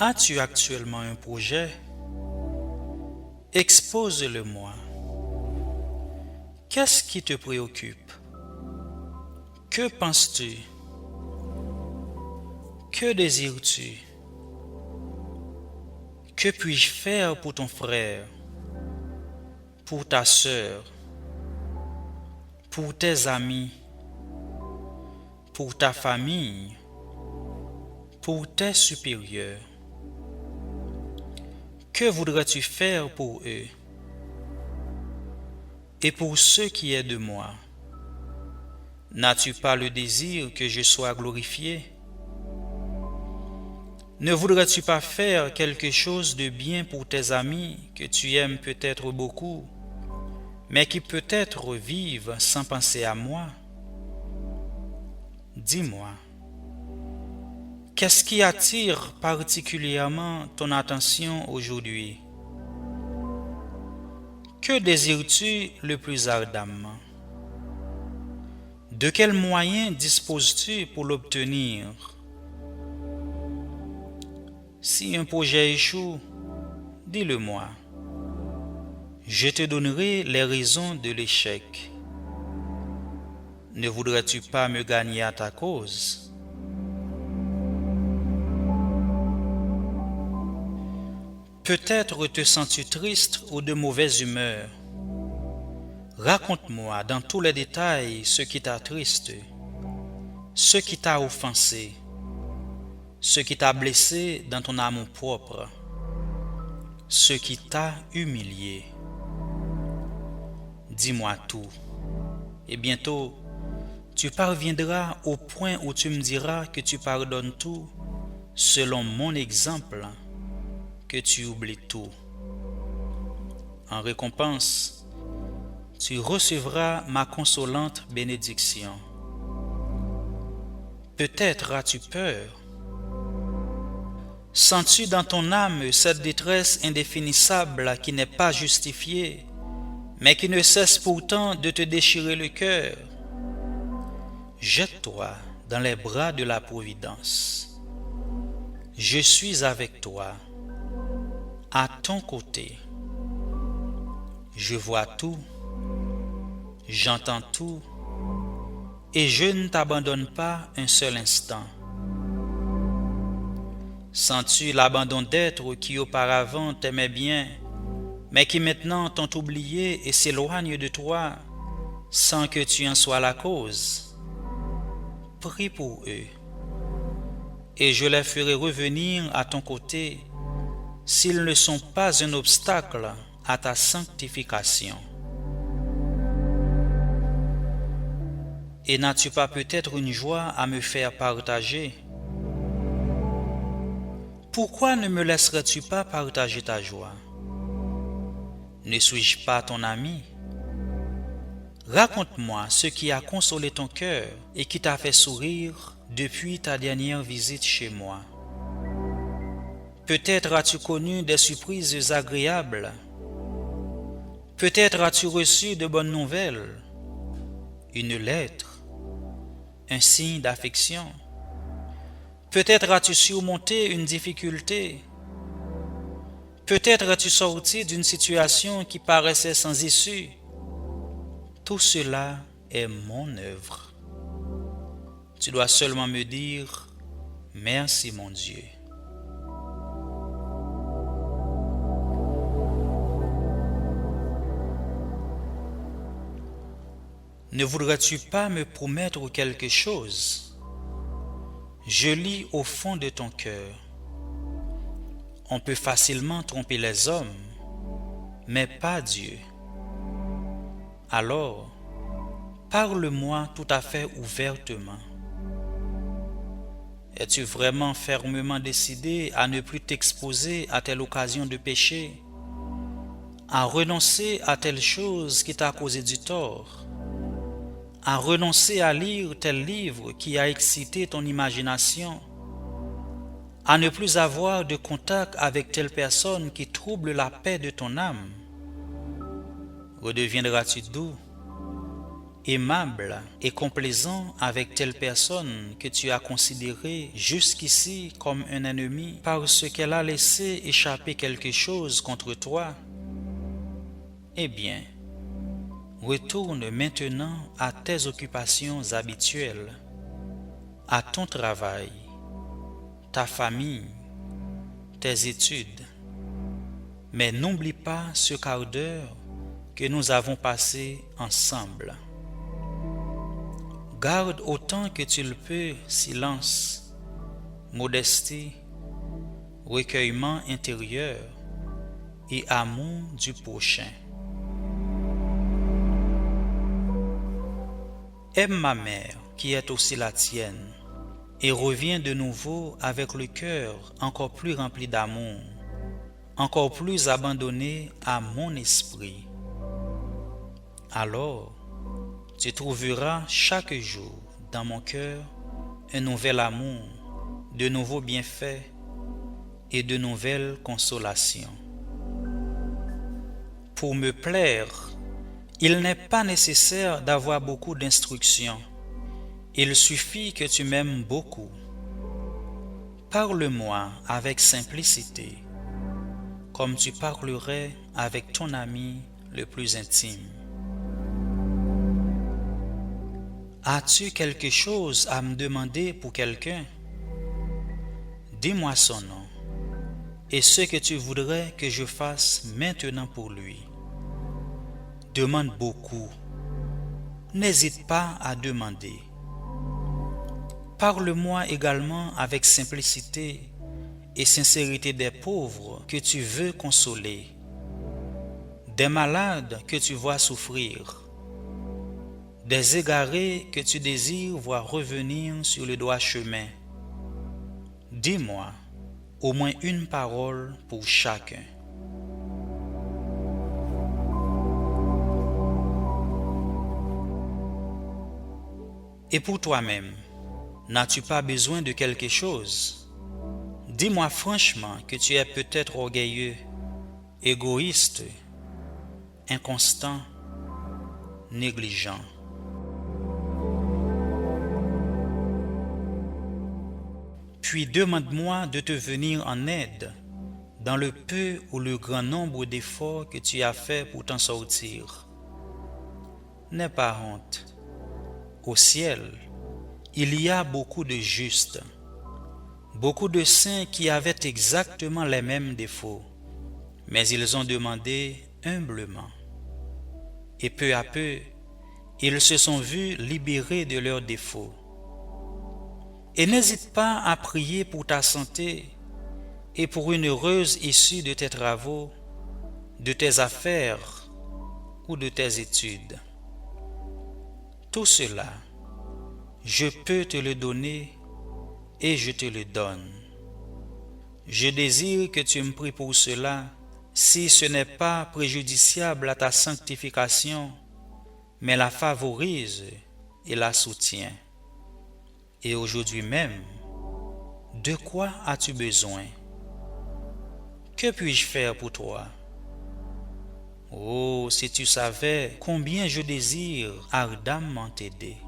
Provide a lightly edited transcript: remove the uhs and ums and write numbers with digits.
As-tu actuellement un projet? Expose-le-moi. Qu'est-ce qui te préoccupe? Que penses-tu? Que désires-tu? Que puis-je faire pour ton frère, pour ta sœur, pour tes amis, pour ta famille, pour tes supérieurs? Que voudrais-tu faire pour eux et pour ceux qui est de moi? N'as-tu pas le désir que je sois glorifié? Ne voudrais-tu pas faire quelque chose de bien pour tes amis que tu aimes peut-être beaucoup, mais qui peut-être vivent sans penser à moi? Dis-moi, qu'est-ce qui attire particulièrement ton attention aujourd'hui? Que désires-tu le plus ardemment? De quels moyens disposes-tu pour l'obtenir? Si un projet échoue, dis-le-moi. Je te donnerai les raisons de l'échec. Ne voudrais-tu pas me gagner à ta cause? Peut-être te sens-tu triste ou de mauvaise humeur. Raconte-moi dans tous les détails ce qui t'attriste, ce qui t'a offensé, ce qui t'a blessé dans ton amour propre, ce qui t'a humilié. Dis-moi tout, et bientôt tu parviendras au point où tu me diras que tu pardonnes tout, selon mon exemple, que tu oublies tout. En récompense, tu recevras ma consolante bénédiction. Peut-être as-tu peur. Sens-tu dans ton âme cette détresse indéfinissable qui n'est pas justifiée, mais qui ne cesse pourtant de te déchirer le cœur? Jette-toi dans les bras de la Providence. Je suis avec toi, à ton côté. Je vois tout, j'entends tout, et je ne t'abandonne pas un seul instant. Sens-tu l'abandon d'êtres qui auparavant t'aimaient bien, mais qui maintenant t'ont oublié et s'éloignent de toi, sans que tu en sois la cause? Prie pour eux, et je les ferai revenir à ton côté, s'ils ne sont pas un obstacle à ta sanctification. Et n'as-tu pas peut-être une joie à me faire partager? Pourquoi ne me laisserais-tu pas partager ta joie? Ne suis-je pas ton ami? Raconte-moi ce qui a consolé ton cœur et qui t'a fait sourire depuis ta dernière visite chez moi. Peut-être as-tu connu des surprises agréables. Peut-être as-tu reçu de bonnes nouvelles, une lettre, un signe d'affection. Peut-être as-tu surmonté une difficulté. Peut-être as-tu sorti d'une situation qui paraissait sans issue. Tout cela est mon œuvre. Tu dois seulement me dire « Merci mon Dieu ». Ne voudrais-tu pas me promettre quelque chose? Je lis au fond de ton cœur. On peut facilement tromper les hommes, mais pas Dieu. Alors, parle-moi tout à fait ouvertement. Es-tu vraiment fermement décidé à ne plus t'exposer à telle occasion de péché, à renoncer à telle chose qui t'a causé du tort, à renoncer à lire tel livre qui a excité ton imagination, à ne plus avoir de contact avec telle personne qui trouble la paix de ton âme? Redeviendras-tu doux, aimable et complaisant avec telle personne que tu as considérée jusqu'ici comme un ennemi parce qu'elle a laissé échapper quelque chose contre toi, eh bien, retourne maintenant à tes occupations habituelles, à ton travail, ta famille, tes études. Mais n'oublie pas ce quart d'heure que nous avons passé ensemble. Garde autant que tu le peux silence, modestie, recueillement intérieur et amour du prochain. Aime ma mère qui est aussi la tienne et reviens de nouveau avec le cœur encore plus rempli d'amour, encore plus abandonné à mon esprit. Alors, tu trouveras chaque jour dans mon cœur un nouvel amour, de nouveaux bienfaits et de nouvelles consolations. Pour me plaire, il n'est pas nécessaire d'avoir beaucoup d'instructions. Il suffit que tu m'aimes beaucoup. Parle-moi avec simplicité, comme tu parlerais avec ton ami le plus intime. As-tu quelque chose à me demander pour quelqu'un? Dis-moi son nom et ce que tu voudrais que je fasse maintenant pour lui. Demande beaucoup. N'hésite pas à demander. Parle-moi également avec simplicité et sincérité des pauvres que tu veux consoler, des malades que tu vois souffrir, des égarés que tu désires voir revenir sur le droit chemin. Dis-moi au moins une parole pour chacun. Et pour toi-même, n'as-tu pas besoin de quelque chose? Dis-moi franchement que tu es peut-être orgueilleux, égoïste, inconstant, négligent. Puis demande-moi de te venir en aide dans le peu ou le grand nombre d'efforts que tu as fait pour t'en sortir. N'aie pas honte. Au ciel, il y a beaucoup de justes, beaucoup de saints qui avaient exactement les mêmes défauts, mais ils ont demandé humblement. Et peu à peu, ils se sont vus libérés de leurs défauts. Et n'hésite pas à prier pour ta santé et pour une heureuse issue de tes travaux, de tes affaires ou de tes études. Tout cela, je peux te le donner et je te le donne. Je désire que tu me pries pour cela, si ce n'est pas préjudiciable à ta sanctification, mais la favorise et la soutient. Et aujourd'hui même, de quoi as-tu besoin? Que puis-je faire pour toi? Oh, si tu savais combien je désire ardemment t'aider.